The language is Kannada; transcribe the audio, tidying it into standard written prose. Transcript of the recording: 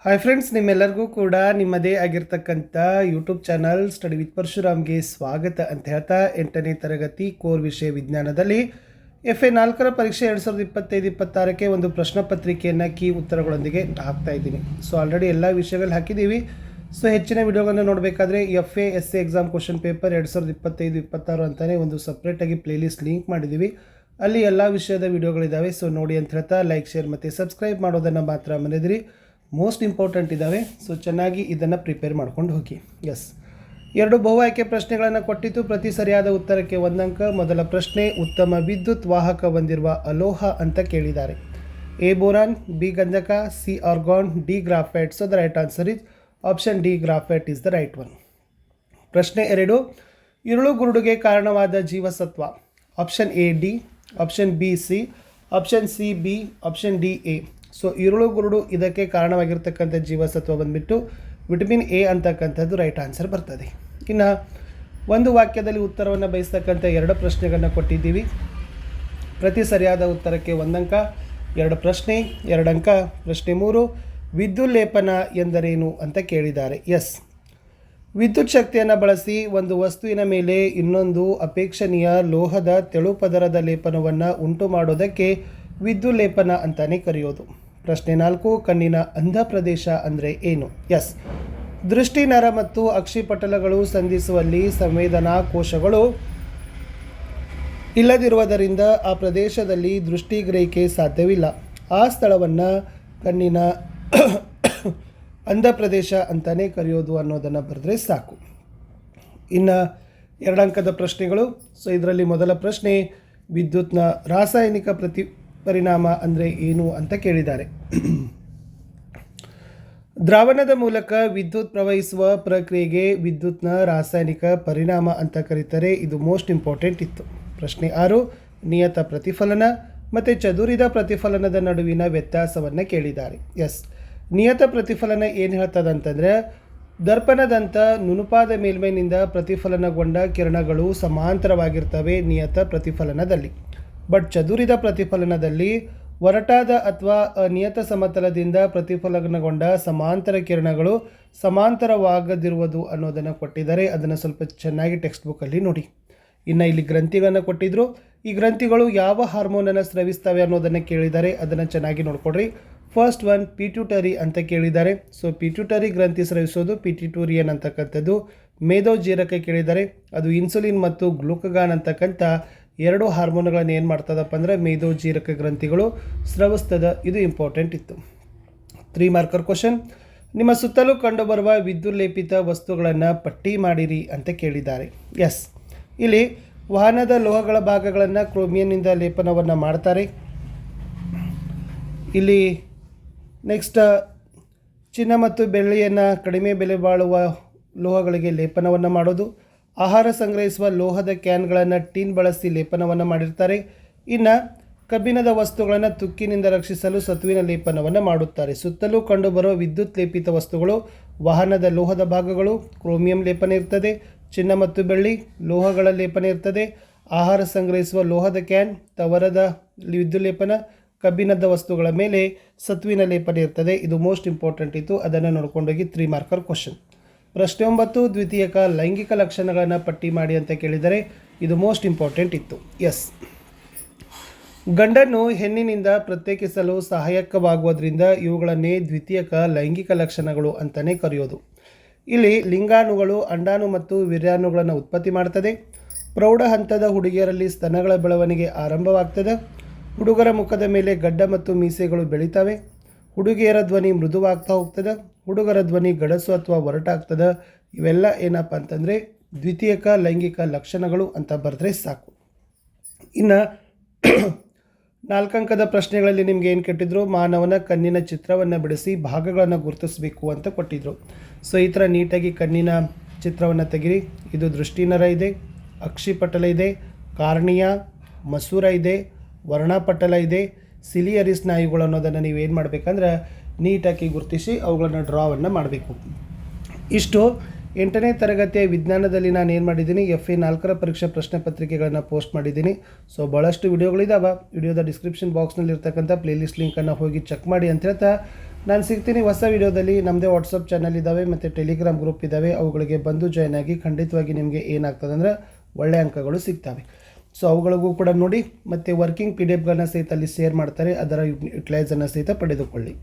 ಹಾಯ್ ಫ್ರೆಂಡ್ಸ್, ನಿಮ್ಮೆಲ್ಲರಿಗೂ ಕೂಡ ನಿಮ್ಮದೇ ಆಗಿರ್ತಕ್ಕಂಥ ಯೂಟ್ಯೂಬ್ ಚಾನಲ್ ಸ್ಟಡಿ ವಿತ್ ಪರಶುರಾಮ್ಗೆ ಸ್ವಾಗತ ಅಂತ ಹೇಳ್ತಾ 8ನೇ ತರಗತಿ ಕೋರ್ ವಿಷಯ ವಿಜ್ಞಾನದಲ್ಲಿ FA 4ರ ಪರೀಕ್ಷೆ 2025-26ಕ್ಕೆ ಒಂದು ಪ್ರಶ್ನೆ ಪತ್ರಿಕೆಯನ್ನು ಕೀ ಉತ್ತರಗಳೊಂದಿಗೆ ಹಾಕ್ತಾ ಇದ್ದೀನಿ. ಸೊ ಆಲ್ರೆಡಿ ಎಲ್ಲ ವಿಷಯಗಳು ಹಾಕಿದ್ದೀವಿ. ಸೊ ಹೆಚ್ಚಿನ ವಿಡಿಯೋಗಳನ್ನು ನೋಡಬೇಕಾದ್ರೆ FA SA exam question paper 2025-26 ಅಂತಲೇ ಒಂದು ಸಪ್ರೇಟಾಗಿ ಪ್ಲೇಲಿಸ್ಟ್ ಲಿಂಕ್ ಮಾಡಿದ್ದೀವಿ. ಅಲ್ಲಿ ಎಲ್ಲ ವಿಷಯದ ವಿಡಿಯೋಗಳಿದ್ದಾವೆ. ಸೊ ನೋಡಿ ಅಂತ ಹೇಳ್ತಾ ಲೈಕ್, ಶೇರ್ ಮತ್ತು ಸಬ್ಸ್ಕ್ರೈಬ್ ಮಾಡೋದನ್ನು ಮಾತ್ರ ಮರೆದಿರಿ. ಮೋಸ್ಟ್ ಇಂಪಾರ್ಟೆಂಟ್ ಇದ್ದಾವೆ. ಸೊ ಚೆನ್ನಾಗಿ ಇದನ್ನು ಪ್ರಿಪೇರ್ ಮಾಡ್ಕೊಂಡು ಹೋಗಿ. ಎಸ್, 2 ಬಹು ಆಯ್ಕೆ ಪ್ರಶ್ನೆಗಳನ್ನು ಕೊಟ್ಟಿದ್ದು. ಪ್ರತಿ ಸರಿಯಾದ ಉತ್ತರಕ್ಕೆ 1 ಅಂಕ. ಮೊದಲ ಪ್ರಶ್ನೆ, ಉತ್ತಮ ವಿದ್ಯುತ್ ವಾಹಕ ಹೊಂದಿರುವ ಅಲೋಹ ಅಂತ ಕೇಳಿದ್ದಾರೆ. A ಬೋರಾನ್, B ಗಂಧಕ, C argon, D graphite. So the right answer is option D graphite is the right one. ಪ್ರಶ್ನೆ 2, ಇರುಳು ಗುರುಡುಗೆ ಕಾರಣವಾದ ಜೀವಸತ್ವ. Option A D, option B C, option C B, option D A. So ಇರುಳು ಗುರುಡು ಇದಕ್ಕೆ ಕಾರಣವಾಗಿರ್ತಕ್ಕಂಥ ಜೀವಸತ್ವ ಬಂದುಬಿಟ್ಟು ವಿಟಮಿನ್ A ಅಂತಕ್ಕಂಥದ್ದು ರೈಟ್ ಆನ್ಸರ್ ಬರ್ತದೆ. ಇನ್ನು ಒಂದು ವಾಕ್ಯದಲ್ಲಿ ಉತ್ತರವನ್ನು ಬಯಸ್ತಕ್ಕಂಥ 2 ಪ್ರಶ್ನೆಗಳನ್ನು ಕೊಟ್ಟಿದ್ದೀವಿ. ಪ್ರತಿ ಸರಿಯಾದ ಉತ್ತರಕ್ಕೆ 1 ಅಂಕ. 2 ಪ್ರಶ್ನೆ 2 ಅಂಕ. ಪ್ರಶ್ನೆ 3, ವಿದ್ಯುಲ್ಲೇಪನ ಎಂದರೇನು ಅಂತ ಕೇಳಿದ್ದಾರೆ. ಎಸ್, ವಿದ್ಯುತ್ ಶಕ್ತಿಯನ್ನು ಬಳಸಿ ಒಂದು ವಸ್ತುವಿನ ಮೇಲೆ ಇನ್ನೊಂದು ಅಪೇಕ್ಷಣೀಯ ಲೋಹದ ತೆಳು ಪದರದ ಲೇಪನವನ್ನು ಉಂಟು ಮಾಡೋದಕ್ಕೆ ವಿದ್ಯುಲ್ಲೇಪನ ಅಂತಲೇ ಕರೆಯೋದು. ಪ್ರಶ್ನೆ 4, ಕಣ್ಣಿನ ಅಂಧ ಪ್ರದೇಶ ಅಂದರೆ ಏನು? ಎಸ್, ದೃಷ್ಟಿ ನರ ಮತ್ತು ಅಕ್ಷಿಪಟಲಗಳು ಸಂಧಿಸುವಲ್ಲಿ ಸಂವೇದನಾ ಕೋಶಗಳು ಇಲ್ಲದಿರುವುದರಿಂದ ಆ ಪ್ರದೇಶದಲ್ಲಿ ದೃಷ್ಟಿಗ್ರಹಿಕೆ ಸಾಧ್ಯವಿಲ್ಲ. ಆ ಸ್ಥಳವನ್ನು ಕಣ್ಣಿನ ಅಂಧ ಪ್ರದೇಶ ಅಂತಲೇ ಕರೆಯೋದು ಅನ್ನೋದನ್ನು ಬರೆದ್ರೆ ಸಾಕು. ಇನ್ನು 2 ಅಂಕದ ಪ್ರಶ್ನೆಗಳು. ಸೊ ಇದರಲ್ಲಿ ಮೊದಲ ಪ್ರಶ್ನೆ, ವಿದ್ಯುತ್ನ ರಾಸಾಯನಿಕ ಪರಿಣಾಮ ಅಂದರೆ ಏನು ಅಂತ ಕೇಳಿದ್ದಾರೆ. ದ್ರಾವಣದ ಮೂಲಕ ವಿದ್ಯುತ್ ಪ್ರವಹಿಸುವ ಪ್ರಕ್ರಿಯೆಗೆ ವಿದ್ಯುತ್ನ ರಾಸಾಯನಿಕ ಪರಿಣಾಮ ಅಂತ ಕರೀತಾರೆ. ಇದು ಮೋಸ್ಟ್ ಇಂಪಾರ್ಟೆಂಟ್ ಇತ್ತು. ಪ್ರಶ್ನೆ 6, ನಿಯತ ಪ್ರತಿಫಲನ ಮತ್ತು ಚದುರಿದ ಪ್ರತಿಫಲನದ ನಡುವಿನ ವ್ಯತ್ಯಾಸವನ್ನು ಕೇಳಿದ್ದಾರೆ. ಎಸ್, ನಿಯತ ಪ್ರತಿಫಲನ ಏನು ಹೇಳ್ತದೆ ಅಂತಂದರೆ, ದರ್ಪಣದಂಥ ನುಣುಪಾದ ಮೇಲ್ಮೈನಿಂದ ಪ್ರತಿಫಲನಗೊಂಡ ಕಿರಣಗಳು ಸಮಾಂತರವಾಗಿರ್ತವೆ ನಿಯತ ಪ್ರತಿಫಲನದಲ್ಲಿ. ಬಟ್ ಚದುರಿದ ಪ್ರತಿಫಲನದಲ್ಲಿ ಒರಟಾದ ಅಥವಾ ಅನಿಯತ ಸಮತಲದಿಂದ ಪ್ರತಿಫಲನಗೊಂಡ ಸಮಾಂತರ ಕಿರಣಗಳು ಸಮಾಂತರವಾಗದಿರುವುದು ಅನ್ನೋದನ್ನು ಕೊಟ್ಟಿದ್ದಾರೆ. ಅದನ್ನು ಸ್ವಲ್ಪ ಚೆನ್ನಾಗಿ ಟೆಕ್ಸ್ಟ್ ಬುಕ್ಕಲ್ಲಿ ನೋಡಿ. ಇನ್ನು ಇಲ್ಲಿ ಗ್ರಂಥಿಗಳನ್ನು ಕೊಟ್ಟಿದ್ದರು. ಈ ಗ್ರಂಥಿಗಳು ಯಾವ ಹಾರ್ಮೋನನ್ನು ಸ್ರವಿಸ್ತವೆ ಅನ್ನೋದನ್ನು ಕೇಳಿದ್ದಾರೆ. ಅದನ್ನು ಚೆನ್ನಾಗಿ ನೋಡ್ಕೊಡ್ರಿ. ಫಸ್ಟ್ ಒನ್ ಪಿಟ್ಯೂಟರಿ ಅಂತ ಕೇಳಿದ್ದಾರೆ. ಸೊ ಪಿಟ್ಯೂಟರಿ ಗ್ರಂಥಿ ಸ್ರವಿಸೋದು ಪಿಟ್ಯೂಟೋರಿಯನ್ ಅಂತಕ್ಕಂಥದ್ದು. ಮೇದೋಜೀರಕ ಕೇಳಿದ್ದಾರೆ. ಅದು ಇನ್ಸುಲಿನ್ ಮತ್ತು ಗ್ಲೂಕಗಾನ್ ಅಂತಕ್ಕಂಥ 2 ಹಾರ್ಮೋನ್ಗಳನ್ನು ಏನು ಮಾಡ್ತದಪ್ಪ ಅಂದರೆ ಮೇದೋಜೀರಕ ಗ್ರಂಥಿಗಳು ಸ್ರವಿಸ್ತದ. ಇದು ಇಂಪಾರ್ಟೆಂಟ್ ಇತ್ತು. 3 ಮಾರ್ಕರ್ ಕ್ವಶನ್, ನಿಮ್ಮ ಸುತ್ತಲೂ ಕಂಡುಬರುವ ವಿದ್ಯುಲ್ಲೇಪಿತ ವಸ್ತುಗಳನ್ನು ಪಟ್ಟಿ ಮಾಡಿರಿ ಅಂತ ಕೇಳಿದ್ದಾರೆ. ಎಸ್, ಇಲ್ಲಿ ವಾಹನದ ಲೋಹಗಳ ಭಾಗಗಳನ್ನು ಕ್ರೋಮಿಯನ್ನಿಂದ ಲೇಪನವನ್ನು ಮಾಡ್ತಾರೆ. ಇಲ್ಲಿ ನೆಕ್ಸ್ಟ್ ಚಿನ್ನ ಮತ್ತು ಬೆಳ್ಳಿಯನ್ನು ಕಡಿಮೆ ಬೆಲೆ ಬಾಳುವ ಲೋಹಗಳಿಗೆ ಲೇಪನವನ್ನು ಮಾಡೋದು. ಆಹಾರ ಸಂಗ್ರಹಿಸುವ ಲೋಹದ ಕ್ಯಾನ್ಗಳನ್ನು ಟಿನ್ ಬಳಸಿ ಲೇಪನವನ್ನು ಮಾಡಿರ್ತಾರೆ. ಇನ್ನು ಕಬ್ಬಿಣದ ವಸ್ತುಗಳನ್ನು ತುಕ್ಕಿನಿಂದ ರಕ್ಷಿಸಲು ಸತುವಿನ ಲೇಪನವನ್ನು ಮಾಡುತ್ತಾರೆ. ಸುತ್ತಲೂ ಕಂಡುಬರುವ ವಿದ್ಯುತ್ ಲೇಪಿತ ವಸ್ತುಗಳು ವಾಹನದ ಲೋಹದ ಭಾಗಗಳು, ಕ್ರೋಮಿಯಂ ಲೇಪನ ಇರ್ತದೆ. ಚಿನ್ನ ಮತ್ತು ಬೆಳ್ಳಿ ಲೋಹಗಳ ಲೇಪನ ಇರ್ತದೆ. ಆಹಾರ ಸಂಗ್ರಹಿಸುವ ಲೋಹದ ಕ್ಯಾನ್, ತವರದ ವಿದ್ಯುತ್ ಲೇಪನ, ಕಬ್ಬಿಣದ ವಸ್ತುಗಳ ಮೇಲೆ ಸತುವಿನ ಲೇಪನ ಇರ್ತದೆ. ಇದು ಮೋಸ್ಟ್ ಇಂಪಾರ್ಟೆಂಟ್ ಇತ್ತು. ಅದನ್ನು ನೋಡ್ಕೊಂಡೋಗಿ 3 ಮಾರ್ಕರ್ ಕ್ವಶನ್. ಪ್ರಶ್ನೆ 9, ದ್ವಿತೀಯಕ ಲೈಂಗಿಕ ಲಕ್ಷಣಗಳನ್ನು ಪಟ್ಟಿ ಮಾಡಿ ಅಂತ ಕೇಳಿದರೆ. ಇದು ಮೋಸ್ಟ್ ಇಂಪಾರ್ಟೆಂಟ್ ಇತ್ತು. ಎಸ್, ಗಂಡನ್ನು ಹೆಣ್ಣಿನಿಂದ ಪ್ರತ್ಯೇಕಿಸಲು ಸಹಾಯಕವಾಗುವುದರಿಂದ ಇವುಗಳನ್ನೇ ದ್ವಿತೀಯಕ ಲೈಂಗಿಕ ಲಕ್ಷಣಗಳು ಅಂತಲೇ ಕರೆಯೋದು. ಇಲ್ಲಿ ಲಿಂಗಾಣುಗಳು ಅಂಡಾಣು ಮತ್ತು ವೀರ್ಯಾಣುಗಳನ್ನು ಉತ್ಪತ್ತಿ ಮಾಡ್ತದೆ. ಪ್ರೌಢ ಹಂತದ ಹುಡುಗಿಯರಲ್ಲಿ ಸ್ತನಗಳ ಬೆಳವಣಿಗೆ ಆರಂಭವಾಗ್ತದೆ. ಹುಡುಗರ ಮುಖದ ಮೇಲೆ ಗಡ್ಡ ಮತ್ತು ಮೀಸೆಗಳು ಬೆಳೀತವೆ. ಹುಡುಗಿಯರ ಧ್ವನಿ ಮೃದುವಾಗ್ತಾ ಹೋಗ್ತದೆ. ಹುಡುಗರ ಧ್ವನಿ ಗಡಸು ಅಥವಾ ಒರಟಾಗ್ತದೆ. ಇವೆಲ್ಲ ಏನಪ್ಪ ಅಂತಂದರೆ ದ್ವಿತೀಯಕ ಲೈಂಗಿಕ ಲಕ್ಷಣಗಳು ಅಂತ ಬರೆದ್ರೆ ಸಾಕು. ಇನ್ನು 4 ಅಂಕದ ಪ್ರಶ್ನೆಗಳಲ್ಲಿ ನಿಮ್ಗೆ ಏನು ಕೆಟ್ಟಿದ್ರು, ಮಾನವನ ಕಣ್ಣಿನ ಚಿತ್ರವನ್ನು ಬಿಡಿಸಿ ಭಾಗಗಳನ್ನು ಗುರುತಿಸಬೇಕು ಅಂತ ಕೊಟ್ಟಿದ್ರು. ಸೊ ಈ ಥರ ನೀಟಾಗಿ ಕಣ್ಣಿನ ಚಿತ್ರವನ್ನು ತೆಗಿರಿ. ಇದು ದೃಷ್ಟಿನರ ಇದೆ, ಅಕ್ಷಿಪಟಲ ಇದೆ, ಕಾರ್ನಿಯ, ಮಸೂರ ಇದೆ, ವರ್ಣಪಟಲ ಇದೆ, ಸಿಲಿಯರಿ ಸ್ನಾಯುಗಳು ಅನ್ನೋದನ್ನು ನೀವೇನು ಮಾಡಬೇಕಂದ್ರೆ ನೀಟಾಗಿ ಗುರುತಿಸಿ ಅವುಗಳನ್ನು ಡ್ರಾವನ್ನು ಮಾಡಬೇಕು. ಇಷ್ಟು 8ನೇ ತರಗತಿಯ ವಿಜ್ಞಾನದಲ್ಲಿ ನಾನು ಏನು ಮಾಡಿದ್ದೀನಿ, FA 4ರ ಪರೀಕ್ಷಾ ಪ್ರಶ್ನೆ ಪತ್ರಿಕೆಗಳನ್ನು ಪೋಸ್ಟ್ ಮಾಡಿದ್ದೀನಿ. ಸೊ ಭಾಳಷ್ಟು ವಿಡಿಯೋಗಳಿದ್ದಾವೆ. ವಿಡಿಯೋದ ಡಿಸ್ಕ್ರಿಪ್ಷನ್ ಬಾಕ್ಸ್ನಲ್ಲಿ ಇರ್ತಕ್ಕಂಥ ಪ್ಲೇಲಿಸ್ಟ್ ಲಿಂಕನ್ನು ಹೋಗಿ ಚೆಕ್ ಮಾಡಿ ಅಂತ ಹೇಳ್ತಾ ನಾನು ಸಿಗ್ತೀನಿ ಹೊಸ ವಿಡಿಯೋದಲ್ಲಿ. ನಮ್ಮದೇ ವಾಟ್ಸಪ್ ಚಾನಲ್ ಇದ್ದಾವೆ ಮತ್ತು ಟೆಲಿಗ್ರಾಮ್ ಗ್ರೂಪ್ ಇದ್ದಾವೆ. ಅವುಗಳಿಗೆ ಬಂದು ಜಾಯ್ನ್ ಆಗಿ ಖಂಡಿತವಾಗಿ ನಿಮಗೆ ಏನಾಗ್ತದೆ ಅಂದರೆ ಒಳ್ಳೆಯ ಅಂಕಗಳು ಸಿಗ್ತವೆ. ಸೊ ಅವುಗಳಿಗೂ ಕೂಡ ನೋಡಿ, ಮತ್ತು ವರ್ಕಿಂಗ್ PDF ಗಳನ್ನ ಸಹಿತ ಅಲ್ಲಿ ಶೇರ್ ಮಾಡ್ತಾರೆ, ಅದರ ಯುಟಿಲೈಸನ್ನು ಸಹಿತ ಪಡೆದುಕೊಳ್ಳಿ.